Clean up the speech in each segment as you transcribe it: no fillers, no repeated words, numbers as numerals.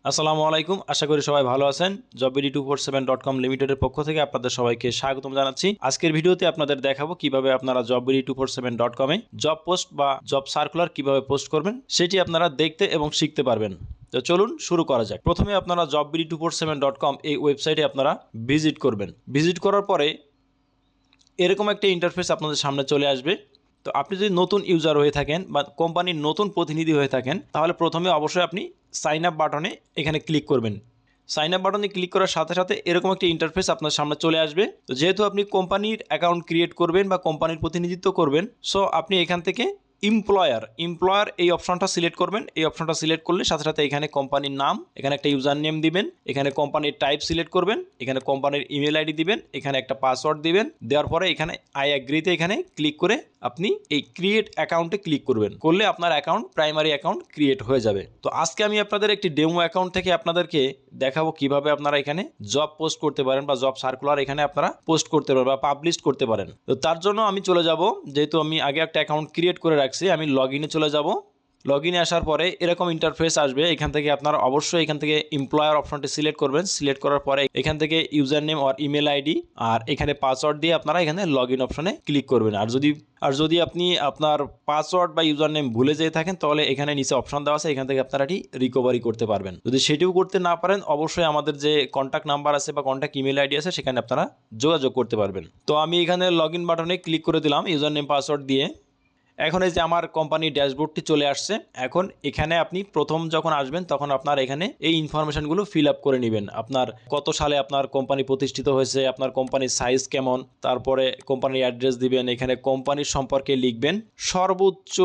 আসসালামু আলাইকুম। আশা করি সবাই ভালো আছেন। jobbidi247.com লিমিটেডের পক্ষ থেকে আপনাদের সবাইকে স্বাগতম জানাচ্ছি। আজকের ভিডিওতে আপনাদের দেখাবো কিভাবে আপনারা jobbidi247.com এ জব পোস্ট বা জব সার্কুলার কিভাবে পোস্ট করবেন সেটি আপনারা দেখতে এবং শিখতে পারবেন। তো চলুন শুরু করা যাক। প্রথমে আপনারা jobbidi247.com এই ওয়েবসাইটে আপনারা ভিজিট করবেন। ভিজিট করার পরে এরকম একটা ইন্টারফেস আপনাদের সামনে চলে আসবে। তো আপনি যদি নতুন ইউজার হয়ে থাকেন বা কোম্পানির নতুন প্রতিনিধি হয়ে থাকেন তাহলে প্রথমে অবশ্যই আপনি সাইন আপ বাটনে এখানে ক্লিক করবেন। সাইন আপ বাটনে ক্লিক করার সাথে সাথে এরকম একটা ইন্টারফেস আপনার সামনে চলে আসবে। তো যেহেতু আপনি কোম্পানির অ্যাকাউন্ট ক্রিয়েট করবেন বা কোম্পানির প্রতিনিধিত্ব করবেন, সো আপনি এখান থেকে এমপ্লয়ার এই অপশনটা সিলেক্ট করবেন। এই অপশনটা সিলেক্ট করলে সাথে সাথে এখানে কোম্পানির নাম, এখানে একটা ইউজার নেম দিবেন, এখানে কোম্পানির টাইপ সিলেক্ট করবেন, এখানে কোম্পানির ইমেল আইডি দিবেন, এখানে একটা পাসওয়ার্ড দিবেন। দেওয়ার পরে এখানে আই অ্যাগ্রিতে এখানে ক্লিক করে আপনি এই ক্রিয়েট অ্যাকাউন্টে ক্লিক করবেন। করলে আপনার অ্যাকাউন্ট প্রাইমারি অ্যাকাউন্ট ক্রিয়েট হয়ে যাবে। তো আজকে আমি আপনাদের একটি ডেমো অ্যাকাউন্ট থেকে আপনাদেরকে দেখাবো কিভাবে আপনারা এখানে জব পোস্ট করতে পারেন বা জব সার্কুলার এখানে আপনারা পোস্ট করতে পারেন বা পাবলিশ করতে পারেন। তো তার জন্য আমি চলে যাব, যেহেতু আমি আগে একটা অ্যাকাউন্ট ক্রিয়েট করে রাখছি, আমি লগ ইনে চলে যাব। লগ ইনে আসার পরে এরকম ইন্টারফেস আসবে। এখান থেকে আপনারা অবশ্যই এখান থেকে এমপ্লয়ার অপশনটি সিলেক্ট করবেন। সিলেক্ট করার পরে এখান থেকে ইউজার নেম আর ইমেল আইডি আর এখানে পাসওয়ার্ড দিয়ে আপনারা এখানে লগ ইন অপশনে ক্লিক করবেন। আর যদি আপনি আপনার পাসওয়ার্ড বা ইউজার নেম ভুলে যেয়ে থাকেন তাহলে এখানে নিচে অপশন দেওয়া আছে, এখান থেকে আপনারা এটি রিকভারি করতে পারবেন। যদি সেটিও করতে না পারেন অবশ্যই আমাদের যে কন্ট্যাক্ট নাম্বার আছে বা কন্ট্যাক্ট ইমেল আইডি আছে সেখানে আপনারা যোগাযোগ করতে পারবেন। তো আমি এখানে লগ ইন বাটনে ক্লিক করে দিলাম ইউজার নেম পাসওয়ার্ড দিয়ে। এখন এই যে আমার কোম্পানির ড্যাশবোর্ডটি চলে আসছে। এখন এখানে আপনি প্রথম যখন আসবেন তখন আপনার এখানে এই ইনফরমেশনগুলো ফিল আপ করে নেবেন। আপনার কত সালে আপনার কোম্পানি প্রতিষ্ঠিত হয়েছে, আপনার কোম্পানির সাইজ কেমন, তারপরে কোম্পানির অ্যাড্রেস দিবেন, এখানে কোম্পানির সম্পর্কে লিখবেন। সর্বোচ্চ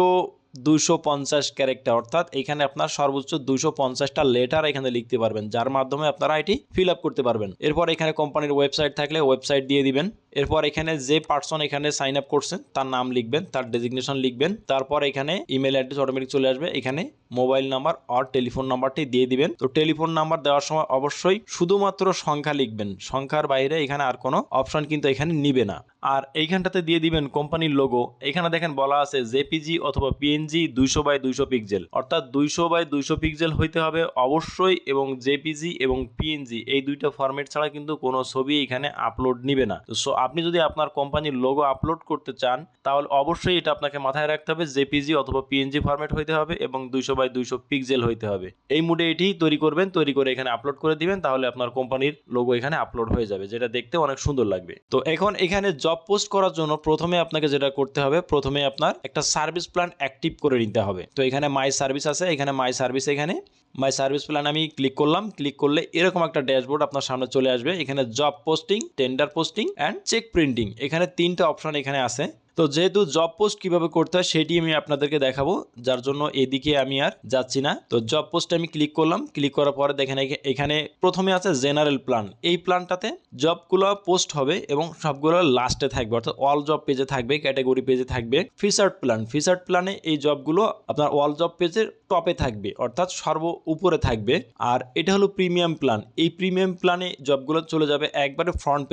250 ক্যারেক্টার, অর্থাৎ এখানে আপনার সর্বোচ্চ 250টা লেটার এখানে লিখতে পারবেন, যার মাধ্যমে আপনারা এটি ফিল আপ করতে পারবেন। এরপর এখানে কোম্পানির ওয়েবসাইট থাকলে ওয়েবসাইট দিয়ে দিবেন। এরপর এখানে যে পার্সন এখানে সাইন আপ করছেন তার নাম লিখবেন, তার ডেজিগনেশন লিখবেন। তারপর এখানে ইমেল অ্যাড্রেস অটোমেটিক চলে আসবে। এখানে মোবাইল নাম্বার আর টেলিফোন নাম্বারটি দিয়ে দিবেন। তো টেলিফোন নাম্বার দেওয়ার সময় অবশ্যই শুধুমাত্র সংখ্যা লিখবেন, সংখ্যার বাইরে এখানে আর কোনো অপশন কিন্তু এখানে নিবে না। আর এইখানটাতে দিয়ে দিবেন কোম্পানির লোগো। এখানে দেখেন বলা আছে জেপিজি অথবা পিএনজি 200x200 পিক্সেল, অর্থাৎ 200x200 পিক্সেল হইতে হবে অবশ্যই, এবং জেপিজি এবং পিএনজি এই দুইটা ফরম্যাট ছাড়া কিন্তু কোনো ছবি এখানে আপলোড নিবে না। সো আপনি যদি আপনার কোম্পানির লোগো আপলোড করতে চান তাহলে অবশ্যই এটা আপনাকে মাথায় রাখতে হবে, জেপিজি অথবা পিএনজি ফরম্যাট হইতে হবে এবং 200x200 পিক্সেল হইতে হবে। এই মুডে এটি তৈরি করবেন, তৈরি করে এখানে আপলোড করে দিবেন, তাহলে আপনার কোম্পানির লোগো এখানে আপলোড হয়ে যাবে, যেটা দেখতে অনেক সুন্দর লাগবে। তো এখন এখানে জব পোস্ট করার জন্য প্রথমে আপনাকে যেটা করতে হবে, প্রথমে আপনার একটা সার্ভিস প্ল্যান অ্যাক্টিভ করে নিতে হবে। তো এখানে মাই সার্ভিস আছে, এখানে মাই সার্ভিস প্ল্যান আমি ক্লিক করলাম। ক্লিক করলে এরকম একটা ড্যাশবোর্ড আপনার সামনে চলে আসবে। এখানে job posting, tender posting and cheque printing, এখানে তিনটা অপশন এখানে আছে। তো যেহেতু জব পোস্ট কিভাবে করতে হয় সেটি আমি আপনাদেরকে দেখাবো, যার জন্য এদিকে আমি আর যাচ্ছি না। তো জব পোস্টে আমি ক্লিক করলাম। ক্লিক করার পরে দেখেন এখানে প্রথমে আছে জেনারেল প্ল্যান। এই প্ল্যানটাতে জবগুলো পোস্ট হবে এবং সবগুলো লাস্টে থাকবে, অর্থাৎ অল জব পেজে থাকবে, ক্যাটাগরি পেজে থাকবে। ফিচার্ড প্ল্যানে এই জবগুলো আপনার অল জব পেজের টপে থাকবে, অর্থাৎ সর্ব উপরে থাকবে। আর এটা হলো প্রিমিয়াম প্ল্যান। এই প্রিমিয়াম প্ল্যানে জবগুলো চলে যাবে একবারে ফ্রন্ট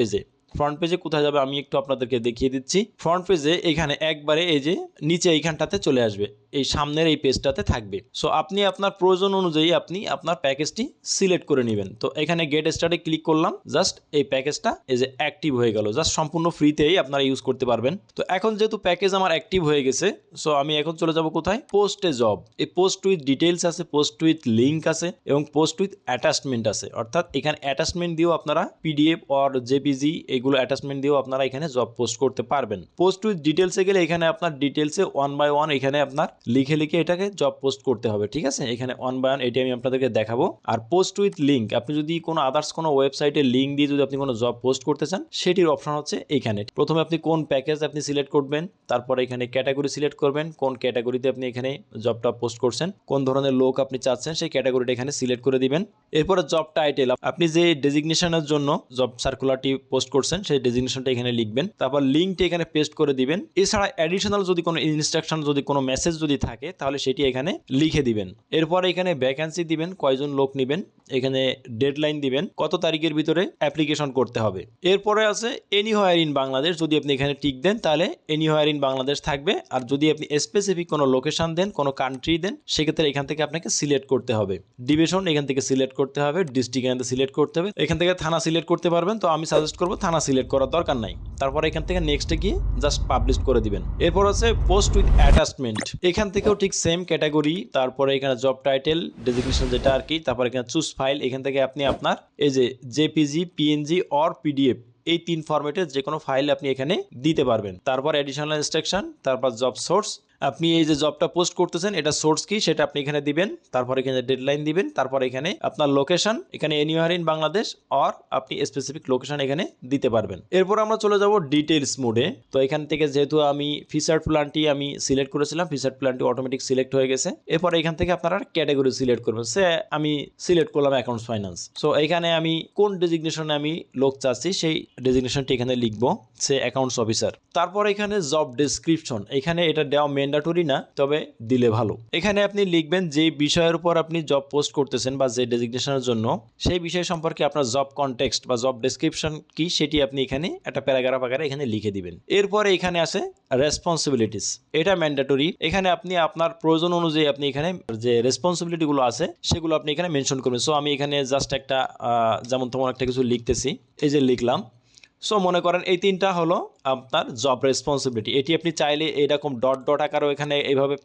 পেজে কোথায় যাবে আমি একটু আপনাদেরকে দেখিয়ে দিচ্ছি। ফ্রন্ট পেজে এখানে একবারে এই যে নিচে এইখানটাতে চলে আসবে, এই সামনের এই পেজটাতে থাকবে। সো আপনি আপনার প্রয়োজন অনুযায়ী আপনি আপনার প্যাকেজটি সিলেক্ট করে নেবেন। তো এখানে গেট স্টার্টে ক্লিক করলাম, জাস্ট এই প্যাকেজটা এই যে অ্যাক্টিভ হয়ে গেল, জাস্ট সম্পূর্ণ ফ্রিতেই আপনারা ইউজ করতে পারবেন। তো এখন যেহেতু প্যাকেজ আমার অ্যাক্টিভ হয়ে গেছে, সো আমি এখন চলে যাব কোথায়, পোস্টে জব। এই পোস্ট উইথ ডিটেলস আছে, পোস্ট উইথ লিঙ্ক আছে এবং পোস্ট উইথ অ্যাটাচমেন্ট আছে, অর্থাৎ এখানে অ্যাটাচমেন্ট দিয়েও আপনারা পিডিএফ অর জেপিজি এগুলো অ্যাটাচমেন্ট দিয়েও আপনারা এখানে জব পোস্ট করতে পারবেন। পোস্ট উইথ ডিটেলসে গেলে এখানে আপনার ডিটেলসে 1 বাই 1 এখানে আপনার লিখে এটাকে জব পোস্ট করতে হবে, ঠিক আছে। এখানে 1 বাই 1 এটি আমি আপনাদেরকে দেখাবো। আর পোস্ট উইথ লিঙ্ক, আপনি যদি কোনো আদার্স কোনো ওয়েবসাইটের লিঙ্ক দিয়ে যদি আপনি কোনো জব পোস্ট করতে চান সেটির অপশন হচ্ছে এখানে। প্রথমে আপনি কোন প্যাকেজ আপনি সিলেক্ট করবেন, তারপরে এখানে ক্যাটাগরি সিলেক্ট করবেন, কোন ক্যাটাগরিতে আপনি এখানে জবটা পোস্ট করছেন, কোন ধরনের লোক আপনি চাচ্ছেন সেই ক্যাটাগরিটা এখানে সিলেক্ট করে দিবেন। এরপরে জব টাইটেল, আপনি যে ডেজিগনেশনের জন্য জব সার্কুলারটি পোস্ট করছেন করছেন সেই ডেজিগনেশনটা এখানে লিখবেন, তারপর লিঙ্কটা এখানে পেস্ট করে দিবেন। এছাড়া অ্যাডিশনাল যদি কোনো ইনস্ট্রাকশন যদি কোনো মেসেজ যদি থাকে তাহলে সেটি এখানে লিখে দিবেন। এরপর এখানে ভ্যাকেন্সি দিবেন, কয়জন লোক নেবেন, এখানে ডেডলাইন দিবেন, কত তারিখের ভিতরে অ্যাপ্লিকেশন করতে হবে। এরপরে আছে এনি হায়ার ইন বাংলাদেশ, যদি আপনি এখানে টিক দেন তাহলে এনি হায়ার ইন বাংলাদেশ থাকবে। আর যদি আপনি স্পেসিফিক কোনো লোকেশন দেন, কোনো কান্ট্রি দেন, সেক্ষেত্রে এখান থেকে আপনাকে সিলেক্ট করতে হবে। ডিভিশন এখান থেকে সিলেক্ট করতে হবে, ডিস্ট্রিক্ট এখান থেকে সিলেক্ট করতে হবে, এখান থেকে থানা সিলেক্ট করতে পারবেন। তো আমি সাজেস্ট করবো থানা সিলেক্ট করার দরকার নাই। তারপর এখান থেকে নেক্সটে গিয়ে জাস্ট পাবলিশ করে দিবেন। এরপর আছে পোস্ট উইথ অ্যাটাচমেন্ট, এখান থেকেও ঠিক সেম ক্যাটাগরি, তারপরে এখানে জব টাইটেল ডেজিগনেশন যেটা আর কি, তারপর এখানে চুজ ফাইল, এখান থেকে আপনি আপনার এই যে জেপিজি, পিএনজি অর পিডিএফ এই 3 ফরম্যাটের যে কোনো ফাইল আপনি এখানে দিতে পারবেন। তারপর অ্যাডিশনাল ইনস্ট্রাকশন, তারপর জব সোর্স, আপনি এই যে জবটা পোস্ট করতেছেন এটা সোর্স কি সেটা আপনি এখানে দিবেন, তারপর এখানে ডেডলাইন দিবেন, তারপর এখানে আপনার লোকেশন, এখানে এনিওয়ার ইন বাংলাদেশ অর আপনি স্পেসিফিক লোকেশন এখানে দিতে পারবেন। এরপর আমরা চলে যাব ডিটেইলস মোডে। তো এখান থেকে যেহেতু আমি ফিচার্ড প্ল্যানটি আমি সিলেক্ট করেছিলাম, ফিচার্ড প্ল্যানটি অটোমেটিক সিলেক্ট হয়ে গেছে। এরপর এখান থেকে আপনারা ক্যাটাগরি সিলেক্ট করবেন। সে আমি সিলেক্ট করলাম অ্যাকাউন্টস ফাইন্যান্স। সো এখানে আমি কোন ডেজিগনেশনে আমি লোক চাচ্ছি সেই ডেজিগনেশনটি এখানে লিখবো, সে অ্যাকাউন্টস অফিসার। তারপর এখানে জব ডেসক্রিপশন, এখানে এটা দেওয়া ম্যান্ডেটরি না, তবে দিলে ভালো। এখানে আপনি লিখবেন যে বিষয়ের উপর আপনি জব পোস্ট করতেছেন বা যে ডেজিগনেশনের জন্য, সেই বিষয় সম্পর্কে আপনার জব কনটেক্সট বা জব ডেসক্রিপশন কি সেটি আপনি এখানে একটা প্যারাগ্রাফ আকারে এখানে লিখে দিবেন। এরপরে এখানে আছে রেসপন্সিবিলিটিস, এটা ম্যান্ডেটরি। এখানে আপনি আপনার প্রয়োজন অনুযায়ী আপনি এখানে যে রেসপন্সিবিলিটি গুলো আছে সেগুলো আপনি এখানে মেনশন করবেন। সো আমি এখানে জাস্ট একটা যেমন তেমন একটা কিছু লিখতেছি, এই যে লিখলাম। সো মনে করেন এই 3টা হলো আপনার জব রেসপন্সিবিলিটি। এটি আপনি চাইলে এরকম ডট ডট আকারেও এখানে এইভাবে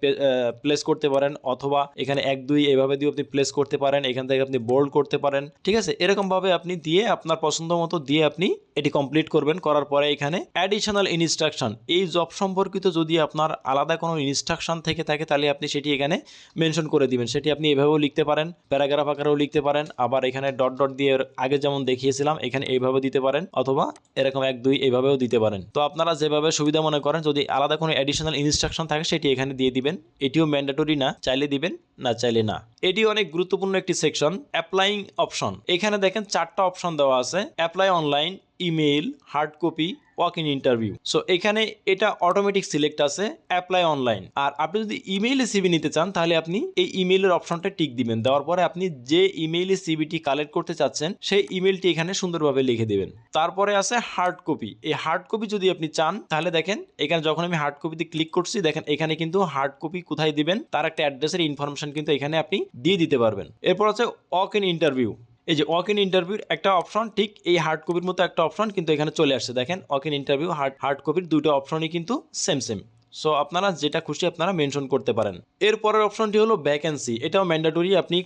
প্লেস করতে পারেন, অথবা এখানে 1 2 এইভাবে দিয়ে আপনি প্লেস করতে পারেন, এখান থেকে আপনি বোল্ড করতে পারেন, ঠিক আছে। এরকমভাবে আপনি দিয়ে আপনার পছন্দ মতো দিয়ে আপনি এটি কমপ্লিট করবেন। করার পরে এখানে অ্যাডিশনাল ইনস্ট্রাকশন, এই জব সম্পর্কিত যদি আপনার আলাদা কোনো ইনস্ট্রাকশন থেকে থাকে তাহলে আপনি সেটি এখানে মেনশন করে দিবেন। সেটি আপনি এভাবেও লিখতে পারেন, প্যারাগ্রাফ আকারেও লিখতে পারেন, আবার এখানে ডট ডট দিয়ে আগে যেমন দেখিয়েছিলাম এখানে এইভাবে দিতে পারেন, অথবা এরকম 1 2 এইভাবেও দিতে পারেন। তো আপনারা যেভাবে সুবিধা মনে করেন, যদি আলাদা কোনো অ্যাডিশনাল ইনস্ট্রাকশন থাকে সেটি এখানে দিয়ে দিবেন। এটিও ম্যান্ডেটরি না, চাইলে দিবেন, না চাইলে না। এটি অনেক গুরুত্বপূর্ণ একটি সেকশন, অ্যাপ্লাইং অপশন। এখানে দেখেন 4টা অপশন দেওয়া আছে, apply online, email, hard copy, walk in interview. So এখানে এটা অটোমেটিক সিলেক্ট আছে অ্যাপ্লাই অনলাইন। আর আপনি যদি ইমেইলে সিভি নিতে চান তাহলে আপনি এই ইমেইলের অপশনটা টিক দিবেন, দেওয়ার পরে আপনি যে ইমেইলে সিভিটি কালেক্ট করতে চাচ্ছেন সেই ইমেইলটি এখানে সুন্দরভাবে লিখে দিবেন। তারপরে আছে হার্ড কপি। এই হার্ড কপি যদি আপনি চান তাহলে দেখেন এখানে যখন আমি হার্ড কপিতে ক্লিক করছি, দেখেন এখানে কিন্তু হার্ড কপি কোথায় দিবেন তার একটা অ্যাড্রেসের ইনফরমেশন কিন্তু এখানে আপনি দিয়ে দিতে পারবেন। এরপর আছে ওয়াক ইন ইন্টারভিউ। এই যে ওয়াক ইন ইন্টারভিউর একটা অপশন, ঠিক এই হার্ড কপির মতো একটা অপশন কিন্তু এখানে চলে আসছে। দেখেন ওয়াক ইন ইন্টারভিউ, হার্ড কপির দুটো অপশনই কিন্তু সেম সেম। সো আপনারা যেটা খুশি আপনারা মেনশন করতে পারেন। এরপরের অপশনটি হলো ভ্যাকেন্সি, এটাও ম্যান্ডেটরি। আপনি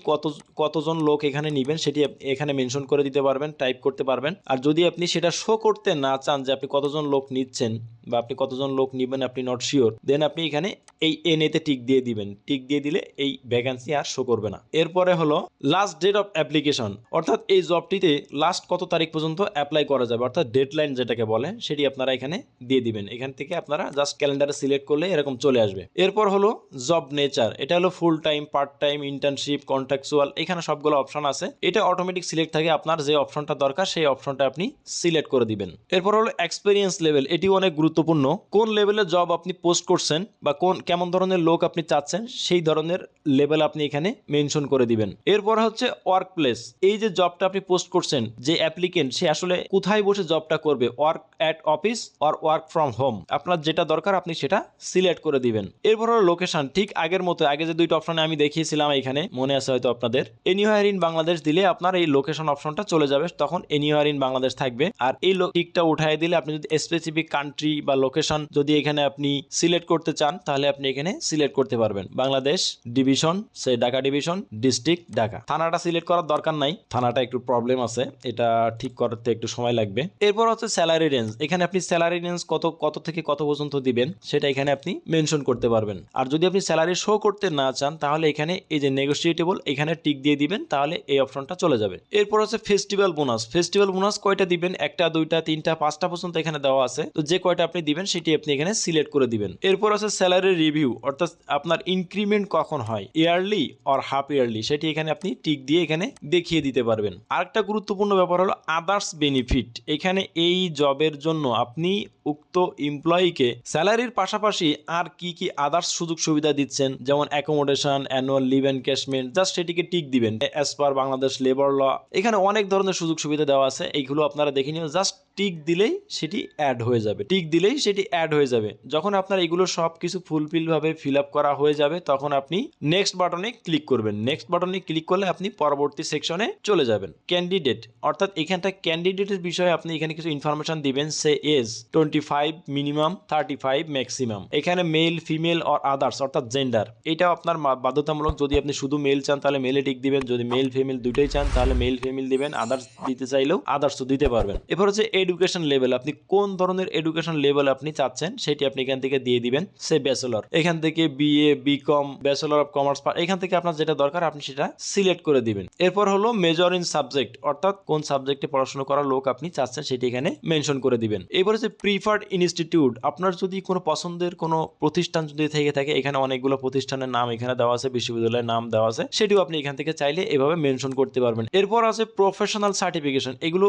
কতজন লোক এখানে নেবেন সেটি এখানে মেনশন করে দিতে পারবেন, টাইপ করতে পারবেন। আর যদি আপনি সেটা শো করতে না চান যে আপনি কতজন লোক নিচ্ছেন বা আপনি কতজন লোক নেবেন আপনি নট শিওর, দেন আপনি এখানে এই এনএতে টিক দিয়ে দিবেন। টিক দিয়ে দিলে এই ভ্যাকেন্সি আর শো করবে না। এরপরে হলো লাস্ট ডেট অফ অ্যাপ্লিকেশন, অর্থাৎ এই জবটিতে লাস্ট কত তারিখ পর্যন্ত অ্যাপ্লাই করা যাবে, অর্থাৎ ডেডলাইন যেটাকে বলে সেটি আপনারা এখানে দিয়ে দিবেন। এখান থেকে আপনারা জাস্ট ক্যালেন্ডারে সিলেক্ট করলে এরকম চলে আসবে। এরপর হলো জব নেচার, এটা হলো full time, part time, internship, contractual, এখানে সবগুলো অপশন আছে। এটা অটোমেটিক সিলেক্ট থাকে, আপনার যে অপশনটা দরকার সেই অপশনটা আপনি সিলেক্ট করে দিবেন। এরপর হলো এক্সপিরিয়েন্স লেভেল, এটি অনেক গুরুত্বপূর্ণ। কোন লেভেলের জব আপনি পোস্ট করছেন বা কেমন ধরনের লোক আপনি চাচ্ছেন সেই ধরনের লেভেল আপনি এখানে মেনশন করে দিবেন। এরপর হচ্ছে ওয়ার্ক প্লেস, এই যে জবটা আপনি পোস্ট করছেন, যে অ্যাপ্লিকেন্ট সে আসলে কোথায় বসে জবটা করবে, work at office or work from home, আপনার যেটা দরকার আপনি সেটা সিলেক্ট করে দিবেন। এরপর হলো লোকেশন, ঠিক আগের মতো, আগে যে দুইটা অপশনে আমি দেখিয়েছিলাম এখানে মনে আছে হয়তো আপনাদের, এনিওয়ার ইন বাংলাদেশ দিলে আপনার এই লোকেশন অপশনটা চলে যাবে, তখন এনিওয়ার ইন বাংলাদেশ থাকবে। আর এই টিকটা উঠাই দিলে আপনি যদি স্পেসিফিক কান্ট্রি বা লোকেশন যদি এখানে আপনি সিলেক্ট করতে চান তাহলে আপনি এখানে সিলেক্ট করতে পারবেন। বাংলাদেশ, ডিভিশন, সে ঢাকা ডিভিশন, ডিস্ট্রিক্ট ঢাকা। থানাটা সিলেক্ট করার দরকার নাই, থানাটা একটু প্রবলেম আছে, এটা ঠিক করতে একটু সময় লাগবে। এরপর হচ্ছে স্যালারি রেঞ্জ, এখানে আপনি স্যালারি রেঞ্জ কত থেকে কত পর্যন্ত দিবেন সেটা এখানে আপনি মেনশন করতে পারবেন। আর যদি আপনি স্যালারি শো করতে না চান তাহলে এখানে এই যে নেগোশিয়েটেবল এখানে টিক দিয়ে দিবেন, তাহলে এই অপশনটা চলে যাবে। এরপর আছে ফেস্টিভ্যাল বোনাস। ফেস্টিভ্যাল বোনাস কয়টা দিবেন, 1টা 2টা 3টা 5টা পর্যন্ত এখানে দেওয়া আছে, তো যে কয়টা আপনি দিবেন সেটি আপনি এখানে সিলেক্ট করে দিবেন। এরপর আছে স্যালারি রিভিউ, অর্থাৎ আপনার ইনক্রিমেন্ট কখন হয়, ইয়ারলি অর হাফ ইয়ারলি, সেটি এখানে আপনি টিক দিয়ে এখানে দেখিয়ে দিতে পারবেন। আরেকটা গুরুত্বপূর্ণ ব্যাপার হলো আদার্স বেনিফিট। এখানে এই জবের জন্য আপনি উক্ত এমপ্লয়িকে স্যালারির পাশাপাশি আর কি কি আদার্স সুযোগ সুবিধা দিচ্ছেন, যেমন accommodation, annual leave encashment, just সেটিকে টিক দিবেন as per Bangladesh labour law. এখানে অনেক ধরনের সুযোগ সুবিধা দেওয়া আছে, এইগুলো আপনারা দেখে নিন। জাস্ট টিক দিলেই সেটি অ্যাড হয়ে যাবে, টিক দিলেই সেটি অ্যাড হয়ে যাবে। যখন আপনার এগুলো সব কিছু ফুলফিল ভাবে ফিল আপ করা হয়ে যাবে তখন আপনি নেক্সট বাটনে ক্লিক করবেন। নেক্সট বাটনে ক্লিক করলে আপনি পরবর্তী সেকশনে চলে যাবেন। ক্যান্ডিডেট, অর্থাৎ এখানটা ক্যান্ডিডেটের বিষয়ে আপনি এখানে কিছু ইনফরমেশন দিবেন। সে এজ 25 মিনিমাম, 35 ম্যাক্সিমাম। এখানে মেল, ফিমেল অর আদার্স অর্থাৎ জেন্ডার, এটাও আপনার বাধ্যতামূলক। যদি আপনি শুধু মেল চান তাহলে মেলে টিক দিবেন, যদি মেল ফিমেল দুটোই চান তাহলে মেল ফিমেল দিবেন, আদার্স দিতে চাইলেও আদার্সও দিতে পারবেন। এরপর হচ্ছে এডুকেশন লেভেল, আপনি কোন ধরনের এডুকেশন লেভেল আপনি চাচ্ছেন সেটি আপনি এখান থেকে দিয়ে দিবেন। সে ব্যাচেলর, এখান থেকে BA, BCom, bachelor of commerce, এখান থেকে আপনার যেটা দরকার আপনি সেটা সিলেক্ট করে দিবেন। এরপর হলো মেজর ইন সাবজেক্ট, অর্থাৎ কোন সাবজেক্টে পড়াশোনা করার লোক আপনি চাচ্ছেন সেটি এখানে মেনশন করে দিবেন। এরপর হচ্ছে প্রিফার্ড ইনস্টিটিউট, আপনার যদি কোনো পছন্দের কোনো প্রতিষ্ঠান যদি থেকে থাকে, এখানে অনেকগুলো প্রতিষ্ঠানের নাম এখানে দেওয়া আছে, বিশ্ববিদ্যালয়ের নাম দেওয়া আছে, সেটিও আপনি এখান থেকে চাইলে এভাবে মেনশন করতে পারবেন। এরপর আছে প্রফেশনাল সার্টিফিকেশন, এগুলো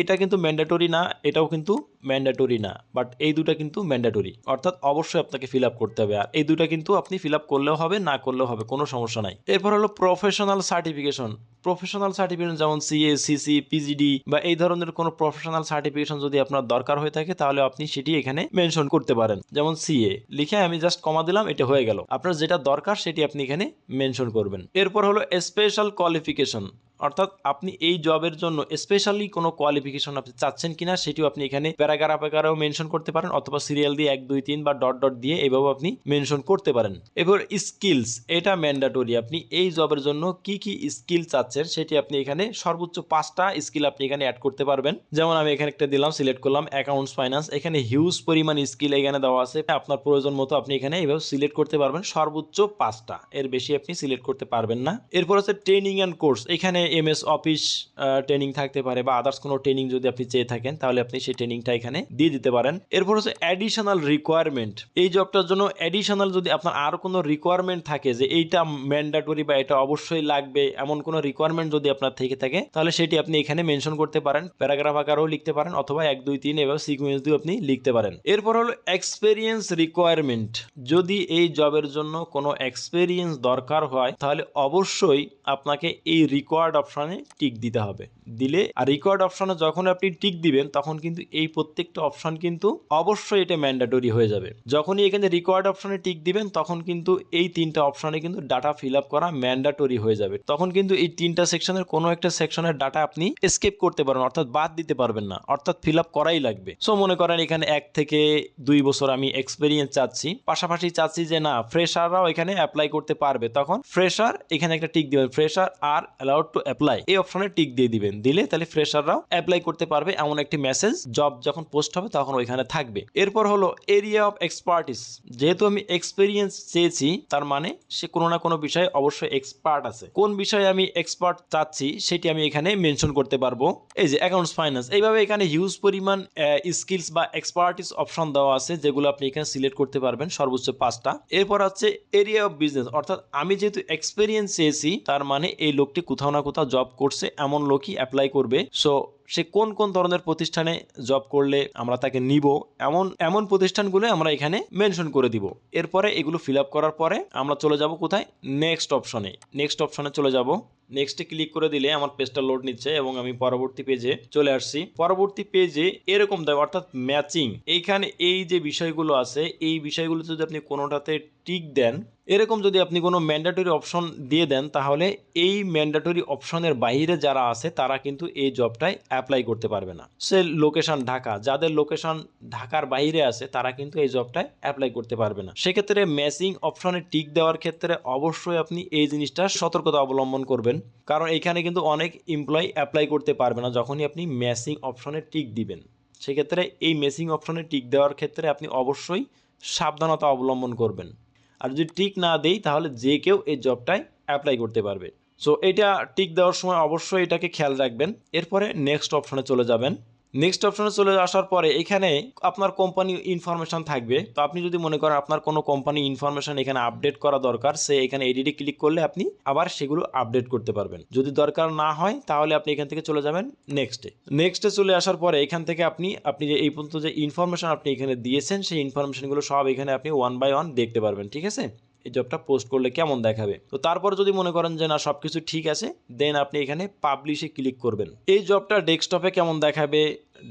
এটা কিন্তু ম্যান্ডেটরি না, এটাও কিন্তু ম্যান্ডেটরি না, বাট এই দুটা কিন্তু ম্যান্ডেটরি, অর্থাৎ অবশ্যই আপনাকে ফিল আপ করতে হবে। আর এই দুটা কিন্তু আপনি ফিল আপ করলেও হবে, না করলেও হবে, কোনো সমস্যা নাই। এরপর হলো প্রফেশনাল সার্টিফিকেশন। প্রফেশনাল সার্টিফিকেশন যেমন সিএ, সিসি, পিজিডি বা এই ধরনের কোনো প্রফেশনাল সার্টিফিকেশন যদি আপনার দরকার হয়ে থাকে তাহলে আপনি সেটি এখানে মেনশন করতে পারেন। যেমন সিএ লিখে আমি জাস্ট কমা দিলাম, এটা হয়ে গেল। আপনার যেটা দরকার সেটি আপনি এখানে মেনশন করবেন। এরপর হলো স্পেশাল কোয়ালিফিকেশন, অর্থাৎ আপনি এই জবের জন্য স্পেশালি কোনো কোয়ালিফিকেশন আপনি চাচ্ছেন কিনা সেটিও আপনি এখানে প্যারাগ্রাফেও মেনশন করতে পারেন, অথবা সিরিয়াল দিয়ে 1 2 3 বা ডট ডট দিয়ে এভাবে আপনি মেনশন করতে পারেন। এবার স্কিলস, এটা ম্যান্ডেটরি। আপনি এই জবের জন্য কি কি স্কিল চাচ্ছেন সেটি আপনি এখানে সর্বোচ্চ 5টা স্কিল আপনি এখানে অ্যাড করতে পারবেন। যেমন আমি এখানে একটা দিলাম, সিলেক্ট করলাম অ্যাকাউন্টস ফাইন্যান্স, এখানে হিউজ পরিমাণ স্কিল এখানে দেওয়া আছে, আপনার প্রয়োজন মতো আপনি এখানে এইভাবে সিলেক্ট করতে পারবেন। সর্বোচ্চ 5টা, এর বেশি আপনি সিলেক্ট করতে পারবেন না। এরপর আছে ট্রেনিং অ্যান্ড কোর্স, এখানে এমএস অফিস ট্রেনিং থাকতে পারে বা আদার্স কোনো ট্রেনিং যদি আপনি চেয়ে থাকেন তাহলে আপনি সেই ট্রেনিংটা এখানে দিয়ে দিতে পারেন। এরপর হচ্ছে অ্যাডিশনাল রিকোয়ারমেন্ট, এই জবটার জন্য অ্যাডিশনাল যদি আপনার আরো কোনো রিকোয়ারমেন্ট থাকে যে এইটা ম্যান্ডেটরি বা এটা অবশ্যই লাগবে, এমন কোনো রিকোয়ারমেন্ট যদি আপনার থেকে থাকে তাহলে সেটি আপনি এখানে মেনশন করতে পারেন, প্যারাগ্রাফ আকারেও লিখতে পারেন অথবা 1 2 3 এভাবে সিকোয়েন্স দিয়ে আপনি লিখতে পারেন। এরপর হলো এক্সপেরিয়েন্স রিকোয়ারমেন্ট, যদি এই জবের জন্য কোনো এক্সপেরিয়েন্স দরকার হয় তাহলে অবশ্যই আপনাকে এই রিকোয়ার্ড অপশনে টিক দিতে হবে। দিলে আর রিকোয়ার্ড অপশনে যখন আপনি টিক দিবেন তখন কিন্তু এই প্রত্যেকটা অপশন কিন্তু অবশ্যই এটা ম্যান্ডেটরি হয়ে যাবে। যখনই এখানে রিকোয়ার্ড অপশনে টিক দিবেন তখন কিন্তু এই 3টা অপশনে কিন্তু ডাটা ফিল আপ করা ম্যান্ডেটরি হয়ে যাবে। তখন কিন্তু এই 3টা সেকশনের কোনো একটা সেকশনের ডাটা আপনি স্কিপ করতে পারবেন, অর্থাৎ বাদ দিতে পারবেন না, অর্থাৎ ফিল আপ করাই লাগবে। সো মনে করেন এখানে 1 থেকে 2 বছর আমি এক্সপেরিয়েন্স চাচ্ছি, পাশাপাশি চাচ্ছি যে না ফ্রেশাররাও এখানে অ্যাপ্লাই করতে পারবে, তখন ফ্রেশার এখানে একটা টিক দিবেন, fresher R allowed to apply, এই অপশনে টিক দিয়ে দিবেন। দিলে তাহলে ফ্রেশাররাও অ্যাপ্লাই করতে পারবে, এমন একটি মেসেজ জব যখন পোস্ট হবে তখন ওইখানে থাকবে। এরপর হলো এরিয়া অফ এক্সপার্টিস, যেহেতু আমি এক্সপেরিয়েন্স চেয়েছি তার মানে সে কোনো না কোনো বিষয়ে অবশ্যই এক্সপার্ট আছে। কোন বিষয়ে আমি এক্সপার্ট চাচ্ছি সেটি আমি এখানে মেনশন করতে পারবো। এই যে অ্যাকাউন্টস ফাইন্যান্স, এইভাবে এখানে হিউজ পরিমাণ স্কিলস বা এক্সপার্টিস অপশন দেওয়া আছে যেগুলো আপনি এখানে সিলেক্ট করতে পারবেন, সর্বোচ্চ 5টা। এরপর হচ্ছে এরিয়া অফ বিজনেস, অর্থাৎ আমি যেহেতু এক্সপেরিয়েন্স চেয়েছি তার মানে এই লোকটি কোথাও না কোথাও জব করছে, এমন লোকই অ্যাপ্লাই করবে। সো সে কোন কোন ধরনের প্রতিষ্ঠানে জব করলে আমরা তাকে নিব, এমন প্রতিষ্ঠানগুলো আমরা এখানে মেনশন করে দিব। এরপরে এগুলো ফিল আপ করার পরে আমরা চলে যাব কোথায়, নেক্সট অপশনে। নেক্সট অপশনে চলে যাব, নেক্সটে ক্লিক করে দিলে আমার পেজটা লোড নিচ্ছে এবং আমি পরবর্তী পেজে চলে আসছি। পরবর্তী পেজে এরকম দেয়, অর্থাৎ ম্যাচিং, এইখানে এই যে বিষয়গুলো আছে এই বিষয়গুলো যদি আপনি কোনোটাতে টিক দেন, এরকম যদি আপনি কোনো ম্যান্ডেটরি অপশন দিয়ে দেন তাহলে এই ম্যান্ডেটরি অপশনের বাইরে যারা আছে তারা কিন্তু এই জবটায় অ্যাপ্লাই করতে পারবে না। সে লোকেশন ঢাকা, যাদের লোকেশন ঢাকার বাইরে আছে তারা কিন্তু এই জবটায় অ্যাপ্লাই করতে পারবে না। সেক্ষেত্রে ম্যাচিং অপশনে টিক দেওয়ার ক্ষেত্রে অবশ্যই আপনি এই জিনিসটা সতর্কতা অবলম্বন করবেন, কারণ এখানে কিন্তু অনেক এমপ্লয়ি অ্যাপ্লাই করতে পারবে না যখনই আপনি ম্যাচিং অপশনে টিক দিবেন। সেক্ষেত্রে এই ম্যাচিং অপশনে টিক দেওয়ার ক্ষেত্রে আপনি অবশ্যই সাবধানতা অবলম্বন করবেন। আর যদি টিক না দেই তাহলে যে কেউ এই জবটায় অ্যাপ্লাই করতে পারবে। সো এটা টিক দেওয়ার সময় অবশ্যই এটাকে খেয়াল রাখবেন। এরপরে নেক্সট অপশনে চলে যাবেন। নেক্সট অপশনে চলে আসার পরে এখানে আপনার কোম্পানি ইনফরমেশন থাকবে। তো আপনি যদি মনে করেন আপনার কোনো কোম্পানি ইনফরমেশন এখানে আপডেট করা দরকার, সে এখানে এডিটে ক্লিক করলে আপনি আবার সেগুলো আপডেট করতে পারবেন। যদি দরকার না হয় তাহলে আপনি এখান থেকে চলে যাবেন নেক্সটে চলে আসার পরে এখান থেকে আপনি যে এই পর্যন্ত যে ইনফরমেশন আপনি এখানে দিয়েছেন সেই ইনফরমেশনগুলো সব এখানে আপনি ওয়ান বাই ওয়ান দেখতে পারবেন। ঠিক আছে, এই জবটা পোস্ট করলে কেমন দেখাবে। তো তারপর যদি মনে করেন যে না সবকিছু ঠিক আছে, দেন আপনি এখানে পাবলিশে ক্লিক করবেন। এই জবটা ডেস্কটপে কেমন দেখাবে,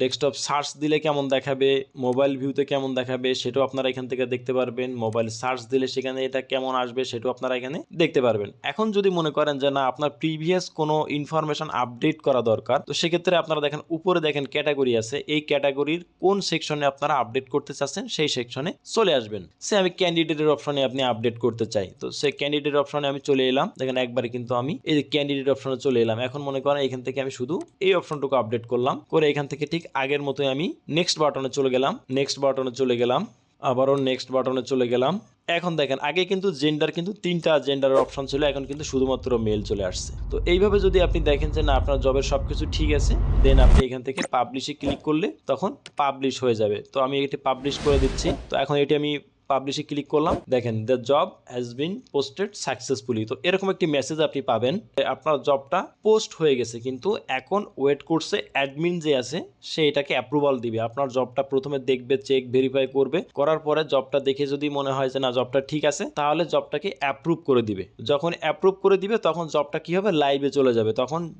ডেস্কটপ সার্চ দিলে কেমন দেখাবে, মোবাইল ভিউতে কেমন দেখাবে সেটাও আপনারা এখান থেকে দেখতে পারবেন। মোবাইল সার্চ দিলে সেখানে এটা কেমন আসবে সেটাও আপনারা এখানে দেখতে পারবেন। এখন যদি মনে করেন যে না আপনার প্রিভিয়াস কোনো ইনফরমেশন আপডেট করা দরকার, তো সেক্ষেত্রে আপনারা দেখেন উপরে দেখেন ক্যাটাগরি আছে, এই ক্যাটাগরির কোন সেকশনে আপনারা আপডেট করতে চাচ্ছেন সেই সেকশনে চলে আসবেন। সে আমি ক্যান্ডিডেটের অপশনে আপনি আপডেট করতে চাই, তো সে ক্যান্ডিডেট অপশনে আমি চলে এলাম। দেখেন একবারে কিন্তু আমি এই যে ক্যান্ডিডেট অপশনে চলে এলাম। এখন মনে করেন এখান থেকে আমি শুধু এই অপশনটুকু আপডেট করলাম, করে এখান থেকে ঠিক আগের মতোই আমি নেক্সট বাটনে চলে গেলাম, আবারও নেক্সট বাটনে চলে গেলাম। এখন দেখেন আগে কিন্তু জেন্ডার কিন্তু 3টা জেন্ডারের অপশন ছিল, এখন কিন্তু শুধুমাত্র মেল চলে আসছে। তো এইভাবে যদি আপনি দেখেন যে না আপনার জবের সবকিছু ঠিক আছে, দেন আপনি এখান থেকে পাবলিশে ক্লিক করলে তখন পাবলিশ হয়ে যাবে। তো আমি এটি পাবলিশ করে দিচ্ছি। তো এখন এটি আমি পাবলিশে ক্লিক করলাম, দেখেন the job has been posted successfully. তো এরকম একটি মেসেজ আপনি পাবেন, আপনার জবটা পোস্ট হয়ে গেছে, কিন্তু এখন ওয়েট করছে অ্যাডমিন যে আছে সে এটাকে অ্যাপ্রুভাল দিবে। আপনার জবটা প্রথমে দেখবে, চেক ভেরিফাই করবে, করার পরে জবটা দেখে যদি মনে হয় যে না জবটা ঠিক আছে তাহলে জবটাকে অ্যাপ্রুভ করে দিবে। যখন অ্যাপ্রুভ করে দিবে তখন জবটা কি হবে, লাইভে চলে যাবে।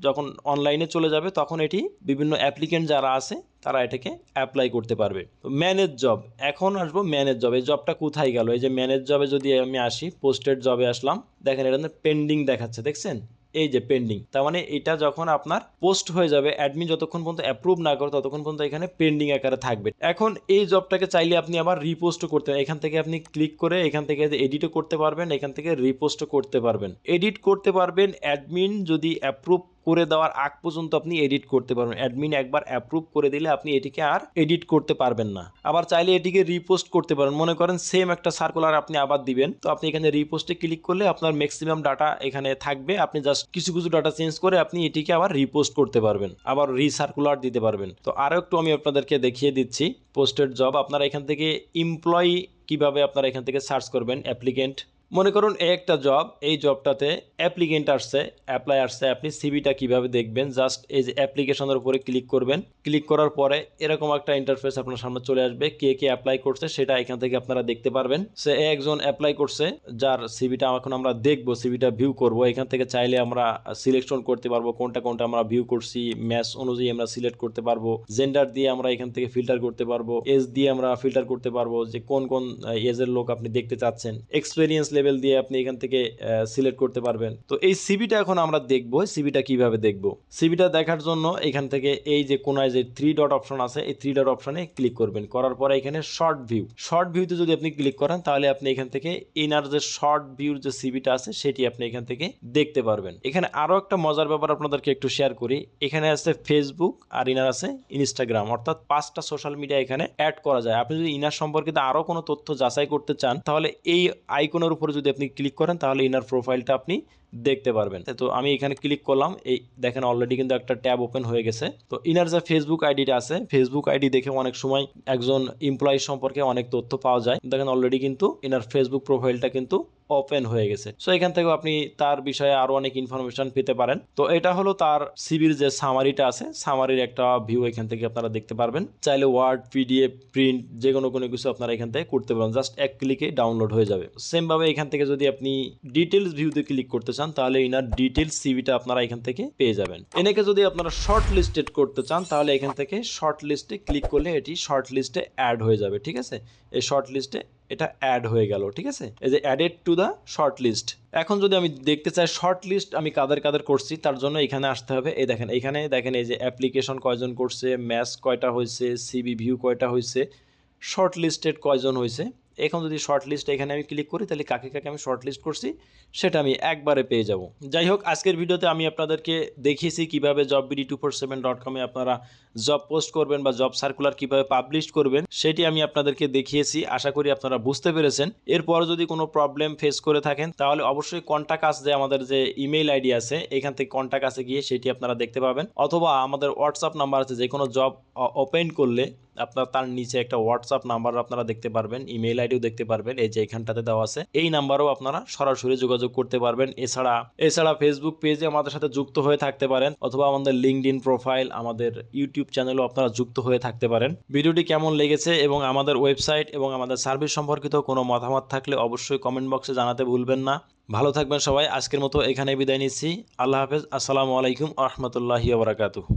যখন অনলাইনে চলে যাবে তখন এটি বিভিন্ন অ্যাপ্লিকেন্ট যারা আছে তারা এটাকে অ্যাপ্লাই করতে পারবে। ম্যানেজ জব, এখন আসবো ম্যানেজ জব। এই জবটা কোথায় গেল, এই যে ম্যানেজ জবে যদি আমি আসি, পোস্টেড জবে আসলাম, দেখেন এটা পেন্ডিং দেখাচ্ছে, দেখছেন এই যে পেন্ডিং। তার মানে এটা যখন আপনার পোস্ট হয়ে যাবে, অ্যাডমিন যতক্ষণ পর্যন্ত অ্যাপ্রুভ না করে ততক্ষণ পর্যন্ত এখানে পেন্ডিং আকারে থাকবে। এখন এই জবটাকে চাইলে আপনি আবার রিপোস্টও করতে পারেন। এখান থেকে আপনি ক্লিক করে এখান থেকে এডিটও করতে পারবেন, এখান থেকে রিপোস্টও করতে পারবেন, এডিট করতে পারবেন। অ্যাডমিন যদি অ্যাপ্রুভ করে দেওয়ার আগ পর্যন্ত আপনি এডিট করতে পারবেন। অ্যাডমিন একবার অ্যাপ্রুভ করে দিলে আপনি এটিকে আর এডিট করতে পারবেন না। আবার চাইলে এটিকে রিপোস্ট করতে পারেন। মনে করেন সেম একটা সার্কুলার আপনি আবার দিবেন, তো আপনি এখানে রিপোস্টে ক্লিক করলে আপনার ম্যাক্সিমাম ডাটা এখানে থাকবে। আপনি জাস্ট কিছু কিছু ডাটা চেঞ্জ করে আপনি এটিকে আবার রিপোস্ট করতে পারবেন, আবার রিসার্কুলার দিতে পারবেন। তো আরও একটু আমি আপনাদেরকে দেখিয়ে দিচ্ছি পোস্টেড জব। আপনারা এখান থেকে এমপ্লয়ি কিভাবে আপনারা এখান থেকে সার্চ করবেন, অ্যাপ্লিকেন্ট। মনে করুন একটা জব, এই জবটাতে অ্যাপ্লিকেন্ট আসছে, অ্যাপ্লাই আসছে, আপনি সিভিটা কিভাবে দেখবেন, জাস্ট এই যে অ্যাপ্লিকেশনের উপরে ক্লিক করবেন। ক্লিক করার পরে এরকম একটা ইন্টারফেস আপনার সামনে চলে আসবে, কে কে অ্যাপ্লাই করছে সেটা এখান থেকে আপনারা দেখতে পারবেন। সে একজন অ্যাপ্লাই করছে, যার সিভিটা এখন আমরা দেখবো, সিভিটা ভিউ করব। এখান থেকে চাইলে আমরা সিলেকশন করতে পারবো কোনটা কোনটা আমরা ভিউ করছি, ম্যাচ অনুযায়ী আমরা সিলেক্ট করতে পারবো। জেন্ডার দিয়ে আমরা এখান থেকে ফিল্টার করতে পারবো, এজ দিয়ে আমরা ফিল্টার করতে পারবো যে কোন কোন এজের লোক আপনি দেখতে চাচ্ছেন। এক্সপেরিয়েন্স লেভেল দিয়ে আপনি এখান থেকে সিলেক্ট করতে পারবেন। তো এই সিভিটা এখন আমরা দেখবো, সিভিটা কিভাবে দেখবো। সিভিটা দেখার জন্য এখান থেকে এই যে কোনায় যে 3 ডট অপশন আছে, এই 3 ডট অপশনে ক্লিক করবেন। করার পরে এখানে শর্ট ভিউতে যদি আপনি ক্লিক করেন তাহলে আপনি এখান থেকে ইনার যে শর্ট ভিউর যে সিভিটা আছে সেটি আপনি এখান থেকে দেখতে পারবেন। এখানে আরো একটা মজার ব্যাপার আপনাদেরকে একটু শেয়ার করি। এখানে আছে ফেসবুক আর ইনার আছে ইনস্টাগ্রাম, অর্থাৎ 5টা সোশ্যাল মিডিয়া এখানে অ্যাড করা যায়। আপনি যদি ইনার সম্পর্কিত আরো কোনো তথ্য যাচাই করতে চান তাহলে এই আইকনের উপরে যদি আপনি ক্লিক করেন তাহলে ইনার প্রোফাইলটা আপনি দেখতে পারবেন। তো আমি এখানে ক্লিক করলাম, এই দেখেন অলরেডি কিন্তু একটা ট্যাব ওপেন হয়ে গেছে। তো ইনার যে ফেসবুক আইডিটা আছে, ফেসবুক আইডি দেখে অনেক সময় একজন এমপ্লয়ি সম্পর্কে অনেক তথ্য পাওয়া যায়। দেখেন অলরেডি কিন্তু ইনার ফেসবুক প্রোফাইলটা কিন্তু ওপেন হয়ে গেছে। সো এখান থেকে আপনি তার বিষয়ে আরো অনেক ইনফরমেশন পেতে পারেন। তো এটা হলো তার সিভির যে সামারিটা আছে, সামারির একটা ভিউ এখান থেকে আপনারা দেখতে পারবেন। চাইলে ওয়ার্ড, পিডিএফ, প্রিন্ট যে কোনো কিছু আপনারা এখান থেকে করতে পারেন, জাস্ট এক ক্লিকে ডাউনলোড হয়ে যাবে। সেম ভাবে এখান থেকে যদি আপনি ডিটেলস ভিউতে ক্লিক করতে চান তাহলে ইনার ডিটেলস সিভিটা আপনারা এখান থেকে পেয়ে যাবেন। এনেকে যদি আপনারা শর্ট লিস্টেড করতে চান তাহলে এখান থেকে শর্ট লিস্টে ক্লিক করলে এটি শর্ট লিস্টে অ্যাড হয়ে যাবে। ঠিক আছে, এই শর্ট লিস্টে এটা অ্যাড হয়ে গেল। ঠিক আছে, এই যে added to the short list. এখন যদি আমি দেখতে চাই শর্ট লিস্ট আমি কাদের করছি, তার জন্য এখানে আসতে হবে। এই দেখেন এখানে দেখেন এই যে অ্যাপ্লিকেশন কয়জন করছে, ম্যাচ কয়টা হয়েছে, সিভি ভিউ কয়টা হয়েছে, শর্ট লিস্টেড কয়জন হয়েছে, এখন যদি শর্ট লিস্ট এখানে আমি ক্লিক করি তাহলে কাকে কাকে আমি শর্ট লিস্ট করছি সেটা আমি একবারে পেয়ে যাব। যাই হোক, আজকের ভিডিওতে আমি আপনাদেরকে দেখিয়েছি কীভাবে jobbd247.com-এ আপনারা জব পোস্ট করবেন বা জব সার্কুলার কীভাবে পাবলিশ করবেন সেটি আমি আপনাদেরকে দেখিয়েছি। আশা করি আপনারা বুঝতে পেরেছেন। এরপর যদি কোনো প্রবলেম ফেস করে থাকেন তাহলে অবশ্যই কন্টাক্ট আস যে আমাদের যে ইমেইল আইডি আছে এখান থেকে কন্টাক্ট আসে গিয়ে সেটি আপনারা দেখতে পাবেন, অথবা আমাদের হোয়াটসঅ্যাপ নাম্বার আছে। যে কোনো জব ওপেন করলে আপনার তার নিচে একটা হোয়াটসঅ্যাপ নাম্বার আপনারা দেখতে পারবেন, ইমেইল আইডিও দেখতে পারবেন, এই যে এখানটাতে দেওয়া আছে। এই নাম্বারও আপনারা সরাসরি যোগাযোগ করতে পারবেন। এছাড়া ফেসবুক পেজে আমাদের সাথে যুক্ত হয়ে থাকতে পারেন, অথবা আমাদের লিঙ্কডইন প্রোফাইল, আমাদের ইউটিউব চ্যানেলও আপনারা যুক্ত হয়ে থাকতে পারেন। ভিডিওটি কেমন লেগেছে এবং আমাদের ওয়েবসাইট এবং আমাদের সার্ভিস সম্পর্কিত কোনো মতামত থাকলে অবশ্যই কমেন্ট বক্সে জানাতে ভুলবেন না। ভালো থাকবেন সবাই। আজকের মতো এখানে বিদায় নিচ্ছি। আল্লাহ হাফেজ। আসসালামু আলাইকুম ওয়া রাহমাতুল্লাহি ওয়া বারাকাতুহু।